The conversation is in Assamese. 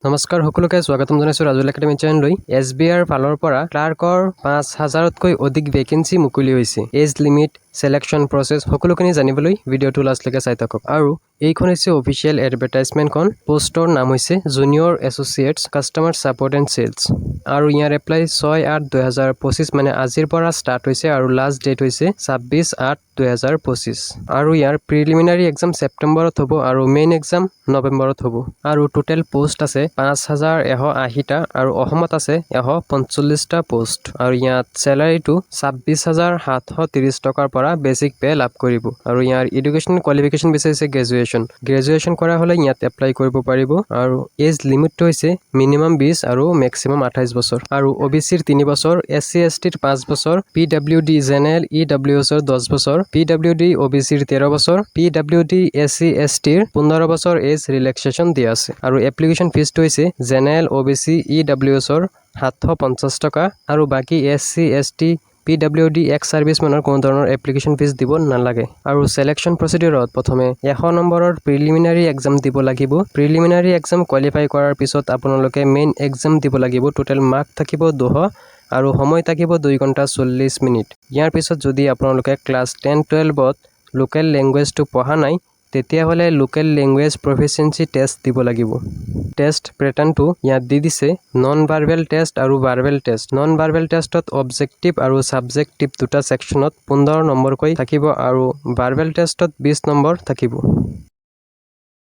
নমস্কাৰ সকলোকে স্বাগতম জনাইছো ৰাজুল একাডেমি চেনেললৈ এছবিআইৰ ফালৰ পৰা ক্লাৰ্কৰ 5000তকৈ অধিক ভেকেন্সি মুকলি হৈছে এজ লিমিট সিলেকশন প্ৰসেস সকলোখিনি জানিবলৈ ভিডিঅটো লাষ্টলৈকে চাই থাকক আৰু এইখন হৈছে অফিচিয়েল এডভাৰটাইজমেন্টখন পোষ্টৰ নাম হৈছে junior associates customer support and sales আৰু ইয়াৰ এপ্লাই 6/8/2025 মানে আজিৰ পৰা ষ্টাৰ্ট হৈছে আৰু লাষ্ট ডেট হৈছে 26/8/2025 আৰু ইয়াৰ প্ৰিলিমিনাৰী এক্সাম ছেপ্টেম্বৰত হ'ব আৰু মেইন এক্সাম নৱেম্বৰত হ'ব আৰু টোটেল পোষ্ট আছে 5180টা আৰু অসমত আছে 145টা পোষ্ট আৰু ইয়াত স্যালাৰিটো 26730 টকাৰ পৰা বেসিক পে লাভ কৰিব আৰু ইয়াৰ এডুকেশন কোৱালিফিকেশন বিচাৰিছে গ্ৰেজুৱেচন কৰা হলে ইয়াত এপ্লাই কৰিব পাৰিব আৰু এজ লিমিটটো হৈছে মিনিমাম 20 আৰু ম্যাক্সিমাম 28 বছৰ আৰু ওবিসিৰ 3 বছৰ এসসি এসটিৰ 5 বছৰ পিডব্লিউডি জেনেৰেল ইডব্লিউএছৰ 10 বছৰ পিডব্লিউডি ওবিসিৰ 13 বছৰ পিডব্লিউডি এসসি এসটিৰ 15 বছৰ এজ ৰিলেক্সেশন দিয়া আছে আৰু এপ্লিকেশন ফিজটো হৈছে জেনেৰেল ওবিসি ইডব্লিউএছৰ 750 টকা আৰু বাকি SC ST PWD x service মানৰ কোনো ধৰণৰ এপ্লিকেশন ফিজ দিব নালাগে আৰু সিলেকশন প্ৰসিডিউৰত প্ৰথমে 100 নম্বৰৰ প্ৰিলিমিনাৰী এক্সাম দিব লাগিব প্ৰিলিমিনাৰী এক্সাম কোৱালিফাই কৰাৰ পিছত আপোনালোকে মেইন এক্সাম দিব লাগিব টোটেল মাৰ্ক থাকিব 200 আৰু সময় থাকিব 2 ঘণ্টা 40 মিনিট ইয়াৰ পিছত যদি আপোনালোকে ক্লাছ 10-12ত লোকেল ল্যাঙ্গুৱেজটো পঢ়া নাই তেতিয়া হলে লোকেল ল্যাঙ্গুৱেজ প্ৰফিচিয়েন্সি টেষ্ট দিব লাগিব টেষ্ট প্যাটাৰ্নটো ইয়াত দি দিছে নন ভাৰ্বেল টেষ্ট আৰু ভাৰ্বেল টেষ্ট নন ভাৰ্বেল টেষ্টত অবজেক্টিভ আৰু সাবজেক্টিভ দুটা সেকশনত 15 নম্বৰকৈ থাকিব আৰু ভাৰ্বেল টেষ্টত 20 নম্বৰ থাকিব